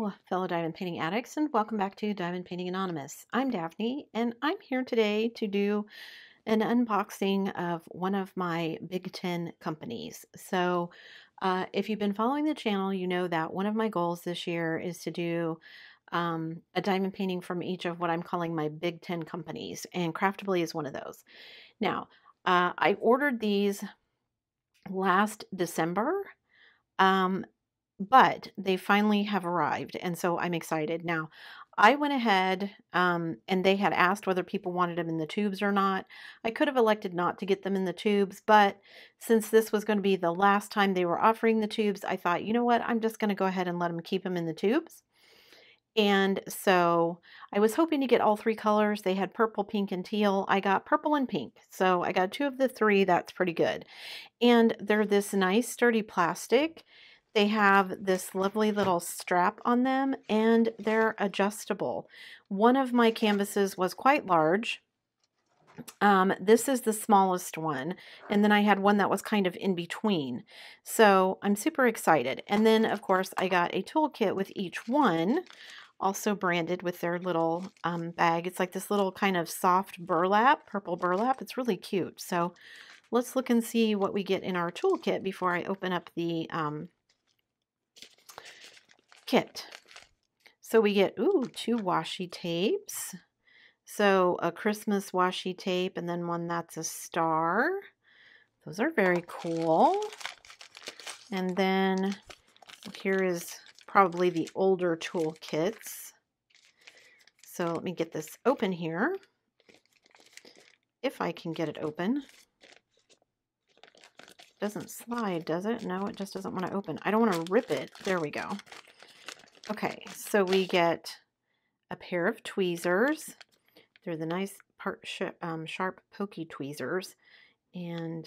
Hello, fellow diamond painting addicts, and welcome back to Diamond Painting Anonymous. I'm Daphne, and I'm here today to do an unboxing of one of my Big 10 companies. So, if you've been following the channel, you know that one of my goals this year is to do a diamond painting from each of what I'm calling my Big 10 companies, and Craftibly is one of those. Now, I ordered these last December. Um, but they finally have arrived, and so I'm excited. Now, I went ahead and they had asked whether people wanted them in the tubes or not. I could have elected not to get them in the tubes, but since this was going to be the last time they were offering the tubes, I thought, you know what, I'm just going to go ahead and let them keep them in the tubes. And so I was hoping to get all three colors. They had purple, pink, and teal. I got purple and pink. So I got two of the three. That's pretty good. And they're this nice sturdy plastic. They have this lovely little strap on them, and they're adjustable. One of my canvases was quite large. This is the smallest one, and then I had one that was kind of in between. So I'm super excited. And then, of course, I got a toolkit with each one, also branded with their little bag. It's like this little kind of soft burlap, purple burlap. It's really cute. So let's look and see what we get in our toolkit before I open up the kit. So we get, two washi tapes. So a Christmas washi tape and then one that's a star. Those are very cool. And then here is probably the older toolkits. So let me get this open here. If I can get it open. Doesn't slide, does it? No, it just doesn't want to open. I don't want to rip it. There we go. Okay, so we get a pair of tweezers. They're the nice sharp, pokey tweezers. And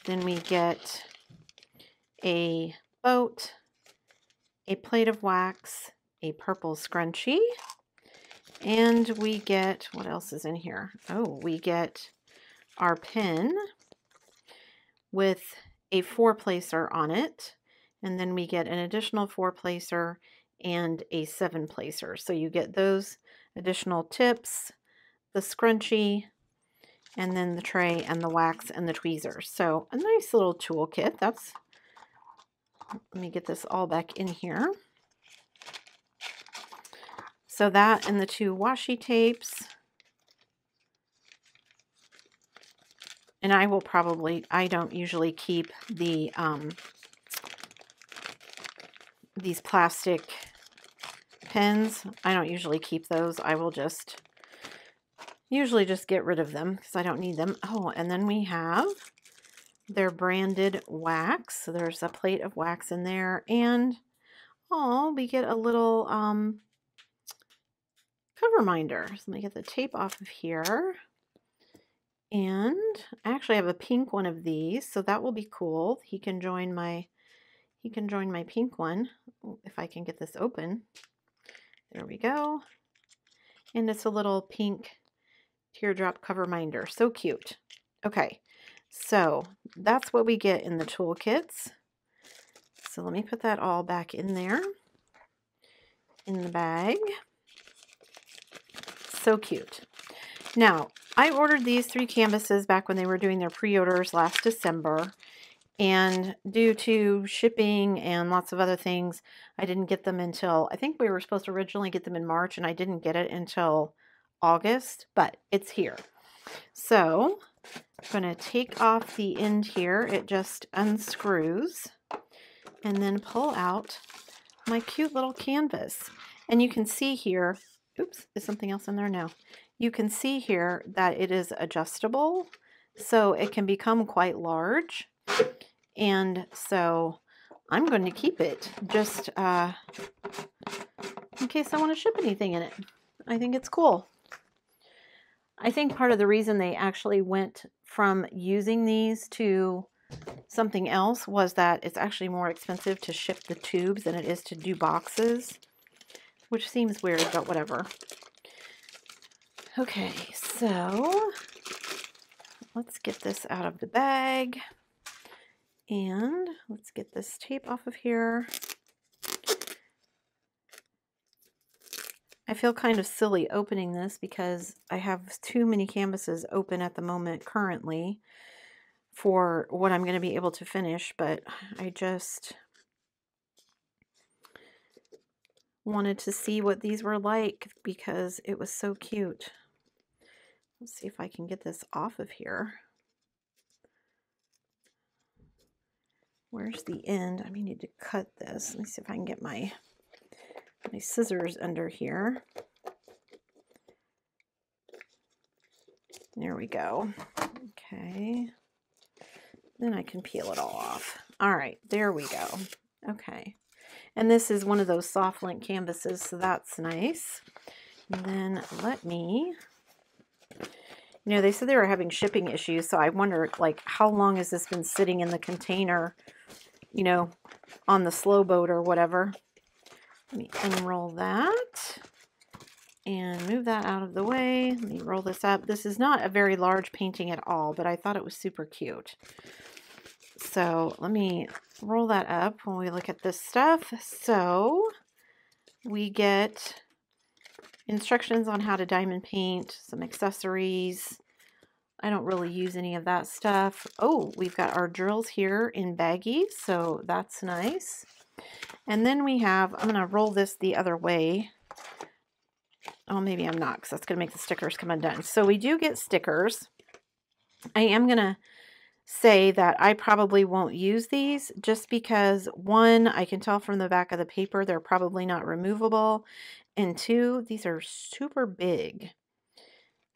then we get a boat, a plate of wax, a purple scrunchie, and we get, what else is in here? Oh, we get our pen with a 4-placer on it. And then we get an additional 4-placer and a 7-placer. So you get those additional tips, the scrunchie, and then the tray and the wax and the tweezers. So a nice little toolkit. Let me get this all back in here. So that and the 2 washi tapes. And I don't usually keep the these plastic pens. I don't usually keep those. I will usually just get rid of them because I don't need them. Oh, and then we have their branded wax. So there's a plate of wax in there, and we get a little cover minder. So let me get the tape off of here. And I actually have a pink one of these, so that will be cool. He can join my pink one if I can get this open. There we go. And it's a little pink teardrop cover minder. So cute. Okay, so that's what we get in the toolkits. So let me put that all back in there in the bag. So cute. Now, I ordered these 3 canvases back when they were doing their pre-orders last December. And due to shipping and lots of other things, I didn't get them until, I think we were supposed to originally get them in March, and I didn't get it until August, but it's here. So I'm going to take off the end here. It just unscrews, and then pull out my cute little canvas. And you can see here, oops, is something else in there? No. You can see here that it is adjustable, so it can become quite large. And so I'm going to keep it just in case I want to ship anything in it. I think it's cool. I think part of the reason they actually went from using these to something else was that it's actually more expensive to ship the tubes than it is to do boxes, which seems weird, but whatever. Okay, so let's get this out of the bag. And let's get this tape off of here. I feel kind of silly opening this because I have too many canvases open at the moment currently for what I'm going to be able to finish, but I just wanted to see what these were like because it was so cute. Let's see if I can get this off of here. Where's the end? I may need to cut this. Let me see if I can get my scissors under here. There we go. Okay. Then I can peel it all off. All right, there we go. Okay. And this is one of those soft link canvases, so that's nice. And then let me, they said they were having shipping issues, so I wonder, like, how long has this been sitting in the container, on the slow boat or whatever. Let me unroll that and move that out of the way. Let me roll this up. This is not a very large painting at all, but I thought it was super cute. So let me roll that up when we look at this stuff. So we get instructions on how to diamond paint, some accessories. I don't really use any of that stuff. Oh, we've got our drills here in baggies, so that's nice. And then we have, I'm going to roll this the other way. Oh, maybe I'm not, because that's going to make the stickers come undone. So we do get stickers. I am going to say that I probably won't use these just because, one, I can tell from the back of the paper they're probably not removable, and two, these are super big.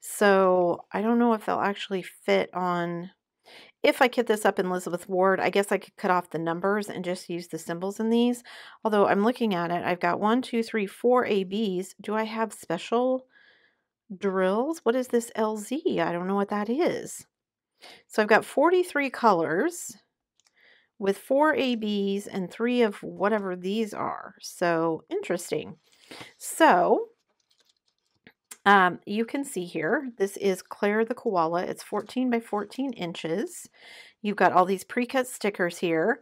So I don't know if they'll actually fit on. If I kit this up in Elizabeth Ward, I guess I could cut off the numbers and just use the symbols in these. Although I'm looking at it, I've got 1, 2, 3, 4 ABs. Do I have special drills? What is this LZ? I don't know what that is. So I've got 43 colors with 4 ABs and 3 of whatever these are. So interesting. So you can see here, this is Claire the Koala. It's 14 by 14 inches. You've got all these pre-cut stickers here.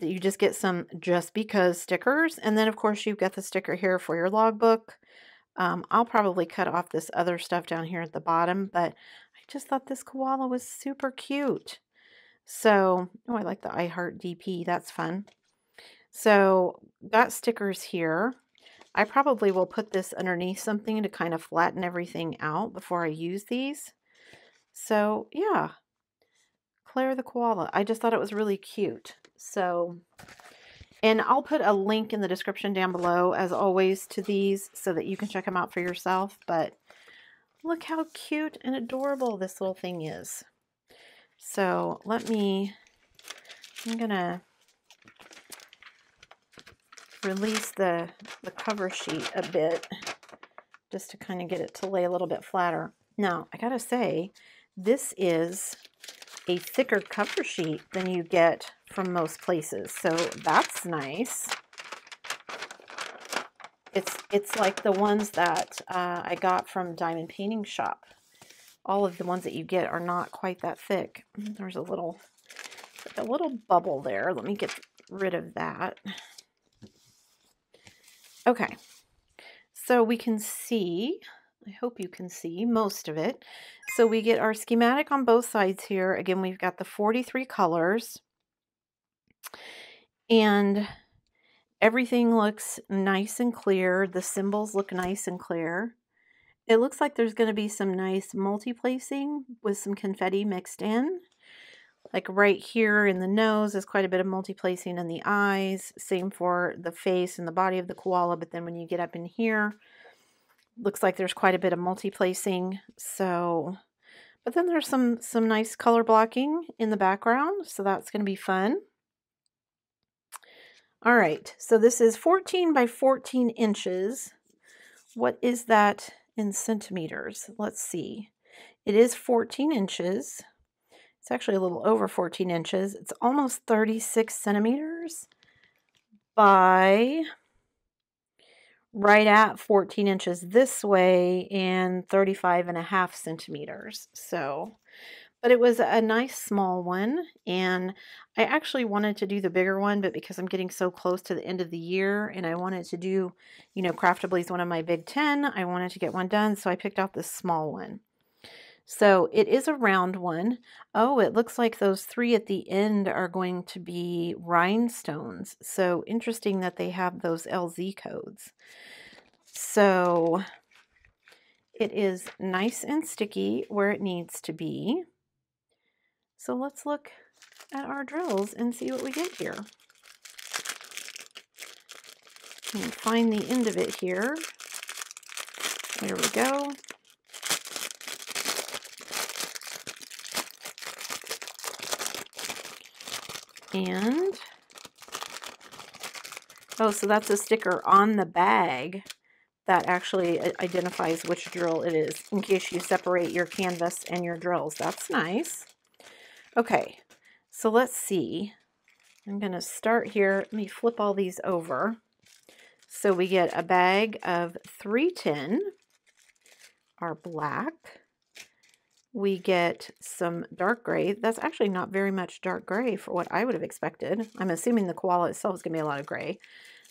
You just get some just because stickers. And then, of course, you've got the sticker here for your logbook. I'll probably cut off this other stuff down here at the bottom, but I just thought this koala was super cute. So, oh, I like the I Heart DP. That's fun. So, got stickers here. I probably will put this underneath something to kind of flatten everything out before I use these. So, yeah. Claire the Koala. I just thought it was really cute. So, and I'll put a link in the description down below, as always, to these so that you can check them out for yourself. But look how cute and adorable this little thing is. So, I'm going to release the cover sheet a bit just to kind of get it to lay a little bit flatter. Now, I gotta say, this is a thicker cover sheet than you get from most places, so that's nice. It's like the ones that I got from Diamond Painting Shop. All of the ones that you get are not quite that thick. There's a little bubble there. Let me get rid of that. Okay, so we can see, I hope you can see most of it. So we get our schematic on both sides here. Again, we've got the 43 colors. And everything looks nice and clear. The symbols look nice and clear. It looks like there's going to be some nice multi-placing with some confetti mixed in. Like right here in the nose is quite a bit of multi-placing in the eyes. Same for the face and the body of the koala. But then when you get up in here, looks like there's quite a bit of multi-placing. So, but then there's some nice color blocking in the background. So that's going to be fun. All right. So this is 14 by 14 inches. What is that in centimeters? Let's see. It is 14 inches. It's actually a little over 14 inches. It's almost 36 centimeters by right at 14 inches this way and 35.5 centimeters. So but it was a nice small one, and I actually wanted to do the bigger one, but because I'm getting so close to the end of the year and I wanted to do, you know, Craftibly is one of my big 10, I wanted to get one done, so I picked out this small one. So it is a round one. Oh, it looks like those 3 at the end are going to be rhinestones. So interesting that they have those LZ codes. So it is nice and sticky where it needs to be. So let's look at our drills and see what we get here. And find the end of it here. There we go. And, oh, so that's a sticker on the bag that actually identifies which drill it is in case you separate your canvas and your drills. That's nice. Okay, so let's see. I'm going to start here. Let me flip all these over. So we get a bag of 310, our black. We get some dark gray. That's actually not very much dark gray for what I would have expected. I'm assuming the koala itself is going to be a lot of gray.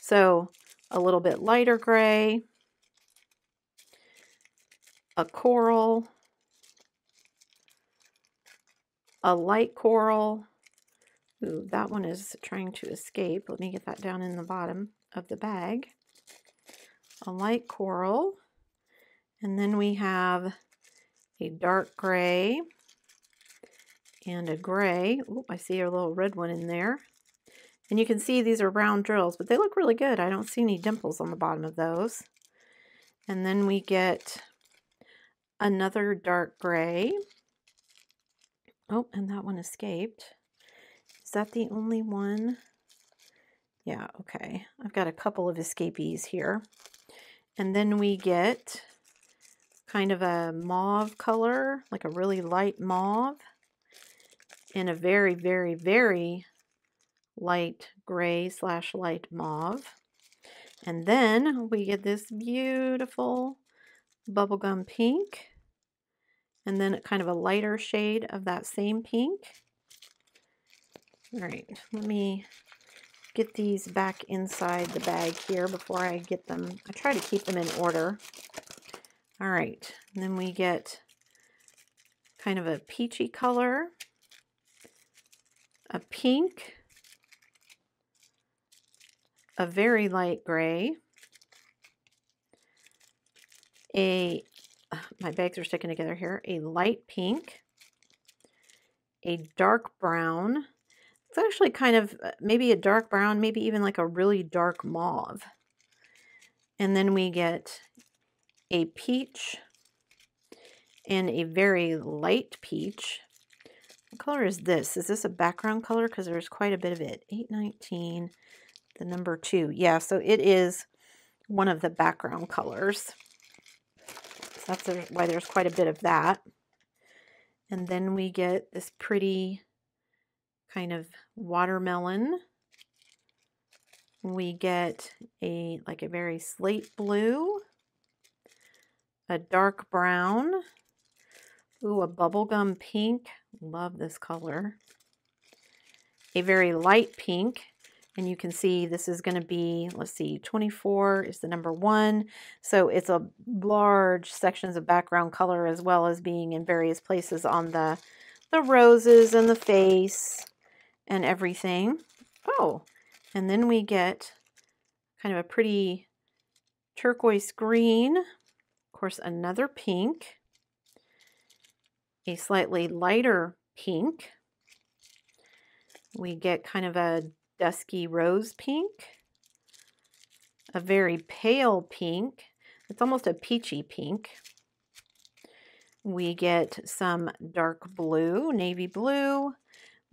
So a little bit lighter gray, a coral, a light coral. Ooh, that one is trying to escape. Let me get that down in the bottom of the bag. A light coral. And then we have a dark gray and a gray. Oh, I see a little red one in there. And you can see these are round drills, but they look really good. I don't see any dimples on the bottom of those. And then we get another dark gray. Oh, and that one escaped. Is that the only one? Yeah, okay. I've got a couple of escapees here. And then we get kind of a mauve color, like a really light mauve, and a very, very, very light gray / light mauve. And then we get this beautiful bubblegum pink, and then kind of a lighter shade of that same pink. All right, let me get these back inside the bag here before I get them. I try to keep them in order. All right, and then we get kind of a peachy color, a pink, a very light gray, my bags are sticking together here, a light pink, a dark brown. It's actually kind of maybe a dark brown, maybe even like a really dark mauve. And then we get a peach and a very light peach. What color is this? Is this a background color? Because there's quite a bit of it. 819, the number 2. Yeah, so it is one of the background colors. So that's why there's quite a bit of that. And then we get this pretty kind of watermelon. We get like a very slate blue, a dark brown, ooh, a bubblegum pink, love this color, a very light pink, and you can see this is going to be, let's see, 24 is the number 1, so it's a large sections of background color as well as being in various places on the roses and the face and everything. Oh, and then we get kind of a pretty turquoise green, of course another pink, a slightly lighter pink. We get kind of a dusky rose pink, a very pale pink. It's almost a peachy pink. We get some dark blue, navy blue.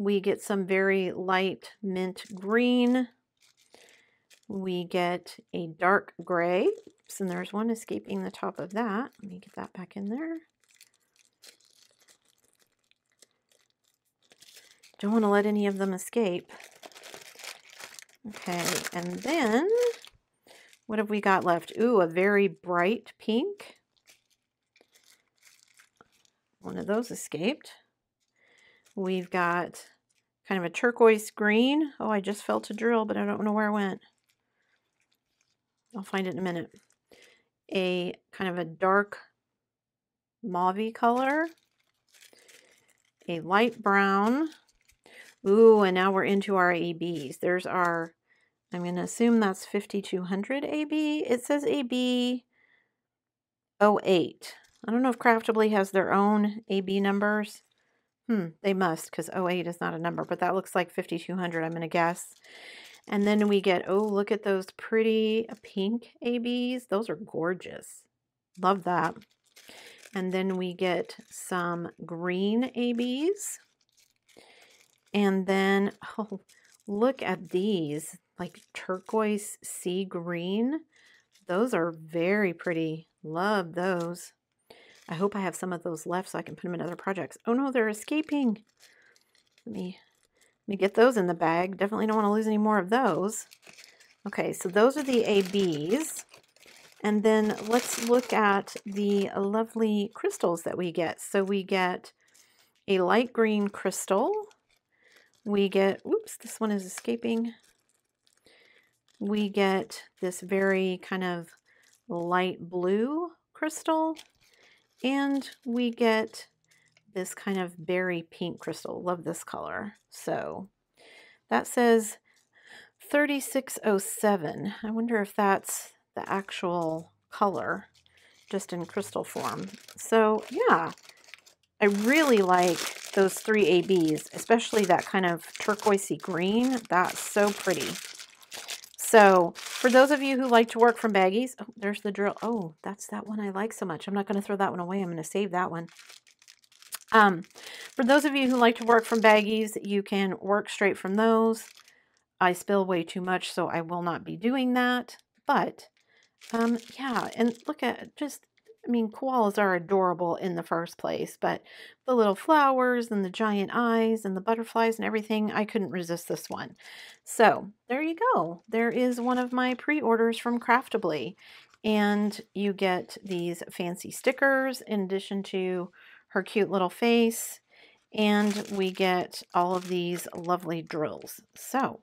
We get some very light mint green. We get a dark gray. Oops, and there's one escaping the top of that. Let me get that back in there. Don't want to let any of them escape. Okay, and then what have we got left? Ooh, a very bright pink. One of those escaped. We've got kind of a turquoise green. Oh, I just felt a drill, but I don't know where it went. I'll find it in a minute. A kind of a dark mauve color. A light brown. Ooh, and now we're into our ABs. There's our, I'm going to assume that's 5200 AB. It says AB 08. I don't know if Craftibly has their own AB numbers. They must, because 08 is not a number, but that looks like 5200, I'm going to guess. And then we get, oh, look at those pretty pink ABs. Those are gorgeous. Love that. And then we get some green ABs. And then, oh, look at these, like turquoise sea green. Those are very pretty. Love those. I hope I have some of those left so I can put them in other projects. Oh no, they're escaping. Let me get those in the bag. Definitely don't want to lose any more of those. Okay, so those are the ABs. And then let's look at the lovely crystals that we get. So we get a light green crystal. We get, oops, this one is escaping. We get this very kind of light blue crystal. And we get this kind of berry pink crystal. Love this color. So that says 3607. I wonder if that's the actual color, just in crystal form. So yeah, I really like those 3 ABs, especially that kind of turquoisey green. That's so pretty. So for those of you who like to work from baggies, oh, there's the drill. Oh, that's that one I like so much. I'm not going to throw that one away. I'm going to save that one. For those of you who like to work from baggies, you can work straight from those. I spill way too much, so I will not be doing that. But yeah, and look at just, I mean, koalas are adorable in the first place, but the little flowers and the giant eyes and the butterflies and everything, I couldn't resist this one. So there you go. There is one of my pre-orders from Craftibly. And you get these fancy stickers in addition to her cute little face. And we get all of these lovely drills. So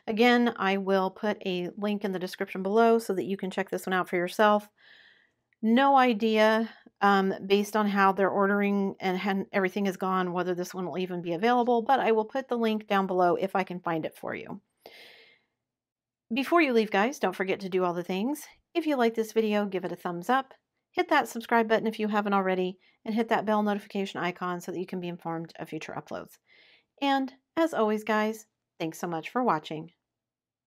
again, I will put a link in the description below so that you can check this one out for yourself. No idea, based on how they're ordering and everything is gone, whether this one will even be available, but I will put the link down below if I can find it for you. Before you leave, guys, don't forget to do all the things. If you like this video, give it a thumbs up. Hit that subscribe button if you haven't already, and hit that bell notification icon so that you can be informed of future uploads. And as always, guys, thanks so much for watching.